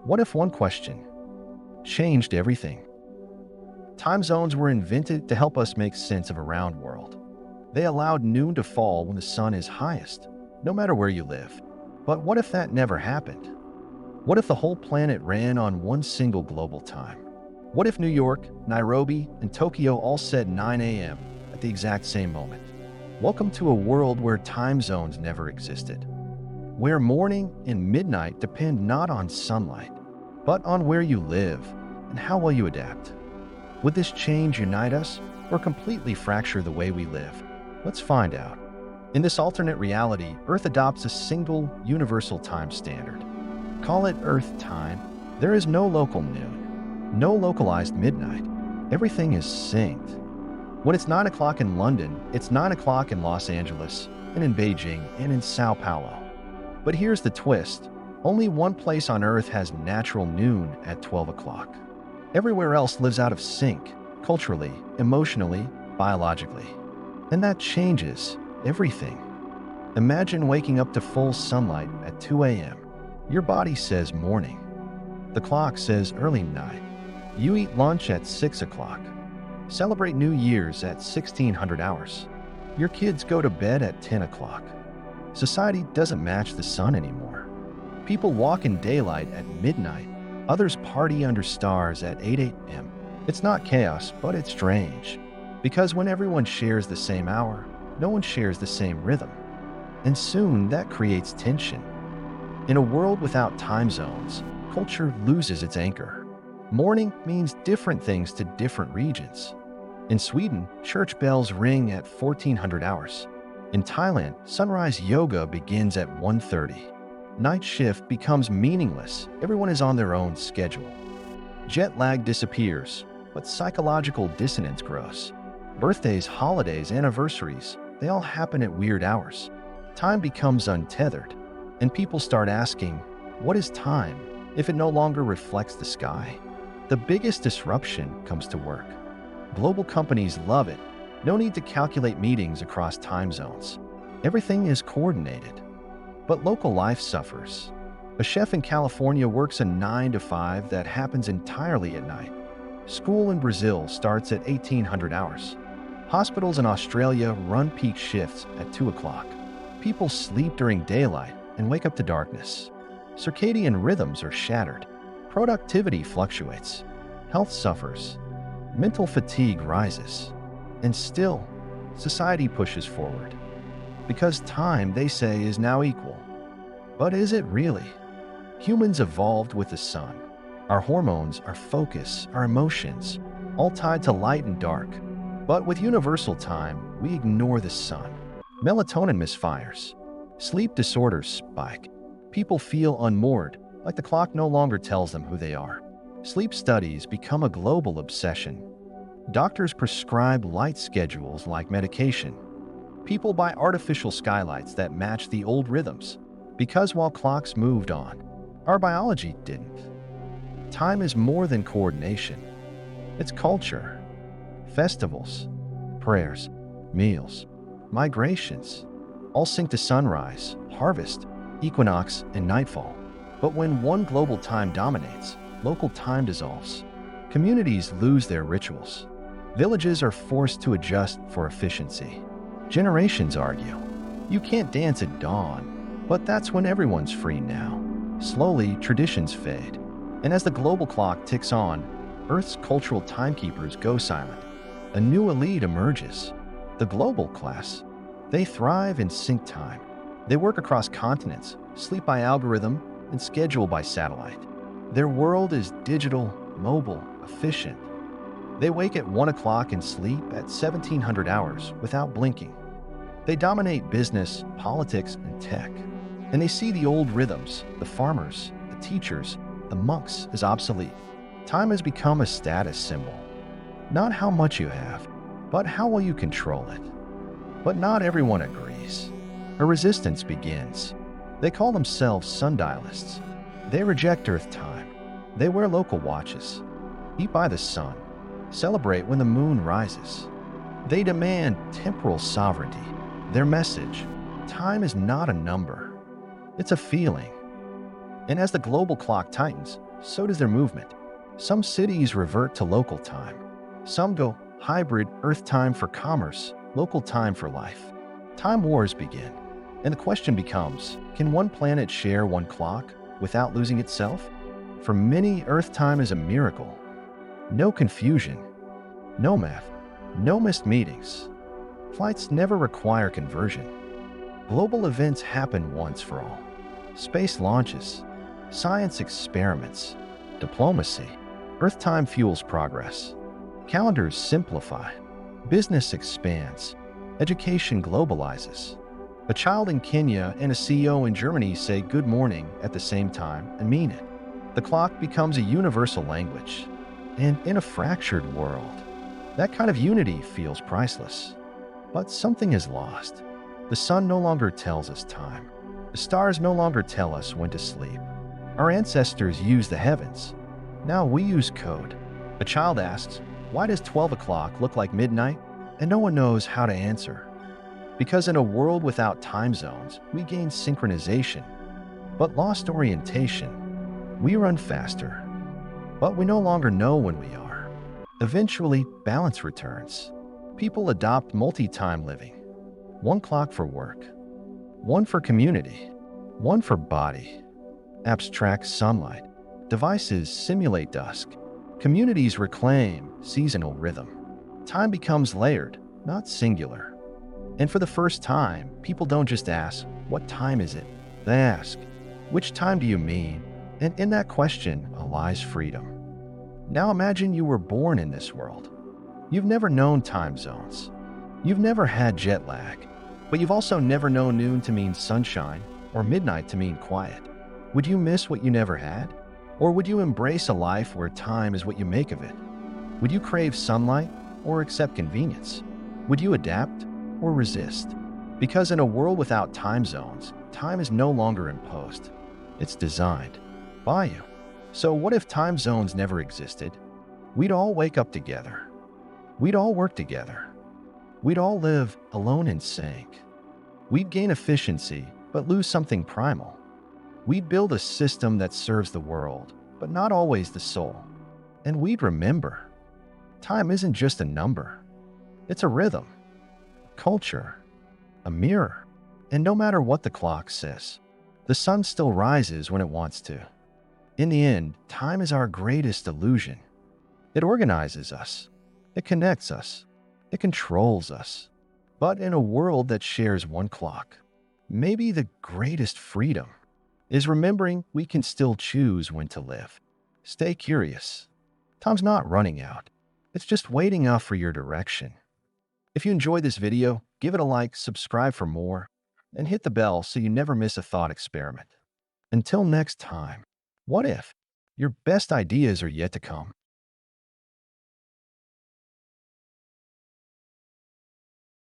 What if one question changed everything? Time zones were invented to help us make sense of a round world. They allowed noon to fall when the sun is highest, no matter where you live. But what if that never happened? What if the whole planet ran on one single global time? What if New York, Nairobi, and Tokyo all said 9 a.m. at the exact same moment? Welcome to a world where time zones never existed, where morning and midnight depend not on sunlight, but on where you live and how well you adapt. Would this change unite us or completely fracture the way we live? Let's find out. In this alternate reality, Earth adopts a single, universal time standard. Call it Earth time. There is no local noon, no localized midnight. Everything is synced. When it's 9 o'clock in London, it's 9 o'clock in Los Angeles, and in Beijing, and in Sao Paulo. But here's the twist. Only one place on Earth has natural noon at 12 o'clock. Everywhere else lives out of sync, culturally, emotionally, biologically. And that changes everything. Imagine waking up to full sunlight at 2 a.m. Your body says morning. The clock says early night. You eat lunch at 6 o'clock. Celebrate New Year's at 1600 hours. Your kids go to bed at 10 o'clock. Society doesn't match the sun anymore. People walk in daylight at midnight. Others party under stars at 8 a.m. It's not chaos, but it's strange. Because when everyone shares the same hour, no one shares the same rhythm. And soon that creates tension. In a world without time zones, culture loses its anchor. Morning means different things to different regions. In Sweden, church bells ring at 1400 hours. In Thailand, sunrise yoga begins at 1:30. Night shift becomes meaningless. Everyone is on their own schedule. Jet lag disappears, but psychological dissonance grows. Birthdays, holidays, anniversaries, they all happen at weird hours. Time becomes untethered, and people start asking, what is time if it no longer reflects the sky? The biggest disruption comes to work. Global companies love it. No need to calculate meetings across time zones. Everything is coordinated. But local life suffers. A chef in California works a 9 to 5 that happens entirely at night. School in Brazil starts at 1800 hours. Hospitals in Australia run peak shifts at 2 o'clock. People sleep during daylight and wake up to darkness. Circadian rhythms are shattered. Productivity fluctuates. Health suffers. Mental fatigue rises. And still, society pushes forward. Because time, they say, is now equal. But is it really? Humans evolved with the sun. Our hormones, our focus, our emotions, all tied to light and dark. But with universal time, we ignore the sun. Melatonin misfires. Sleep disorders spike. People feel unmoored, like the clock no longer tells them who they are. Sleep studies become a global obsession. Doctors prescribe light schedules like medication. People buy artificial skylights that match the old rhythms, because while clocks moved on, our biology didn't. Time is more than coordination. It's culture. Festivals, prayers, meals, migrations, all sync to sunrise, harvest, equinox, and nightfall. But when one global time dominates, local time dissolves. Communities lose their rituals. Villages are forced to adjust for efficiency. Generations argue. You can't dance at dawn, but that's when everyone's free now. Slowly, traditions fade. And as the global clock ticks on, Earth's cultural timekeepers go silent. A new elite emerges. The global class. They thrive in sync time. They work across continents, sleep by algorithm, and schedule by satellite. Their world is digital, mobile, efficient. They wake at 1 o'clock and sleep at 1700 hours without blinking. They dominate business, politics, and tech. And they see the old rhythms, the farmers, the teachers, the monks, as obsolete. Time has become a status symbol. Not how much you have, but how well you control it. But not everyone agrees. A resistance begins. They call themselves sundialists. They reject Earth time. They wear local watches, eat by the sun, celebrate when the moon rises. They demand temporal sovereignty. Their message, time is not a number. It's a feeling. And as the global clock tightens, So does their movement. Some cities revert to local time. Some go hybrid, Earth time for commerce, local time for life. Time wars begin. And the question becomes, can one planet share one clock without losing itself? For many, Earth time is a miracle. No confusion, no math, no missed meetings. Flights never require conversion. Global events happen once for all. Space launches, science experiments, diplomacy. Earth time fuels progress. Calendars simplify. Business expands. Education globalizes. A child in Kenya and a CEO in Germany say good morning at the same time and mean it. The clock becomes a universal language. And in a fractured world, that kind of unity feels priceless. But something is lost. The sun no longer tells us time. The stars no longer tell us when to sleep. Our ancestors used the heavens. Now we use code. A child asks, why does 12 o'clock look like midnight? And no one knows how to answer. Because in a world without time zones, we gain synchronization, but lost orientation. We run faster, but we no longer know when we are. Eventually, balance returns. People adopt multi-time living. One clock for work, one for community, one for body. Apps track sunlight. Devices simulate dusk. Communities reclaim seasonal rhythm. Time becomes layered, not singular. And for the first time, people don't just ask, what time is it? They ask, which time do you mean? And in that question lies freedom. Now imagine you were born in this world. You've never known time zones. You've never had jet lag, but you've also never known noon to mean sunshine or midnight to mean quiet. Would you miss what you never had? Or would you embrace a life where time is what you make of it? Would you crave sunlight or accept convenience? Would you adapt or resist? Because in a world without time zones, time is no longer imposed. It's designed by you. So what if time zones never existed? We'd all wake up together. We'd all work together. We'd all live alone in sync. We'd gain efficiency, but lose something primal. We'd build a system that serves the world, but not always the soul. And we'd remember, time isn't just a number. It's a rhythm, a culture, a mirror. And no matter what the clock says, the sun still rises when it wants to. In the end, time is our greatest illusion. It organizes us. It connects us. It controls us. But in a world that shares one clock, maybe the greatest freedom is remembering we can still choose when to live. Stay curious. Time's not running out. It's just waiting out for your direction. If you enjoyed this video, give it a like, subscribe for more, and hit the bell so you never miss a thought experiment. Until next time, what if your best ideas are yet to come?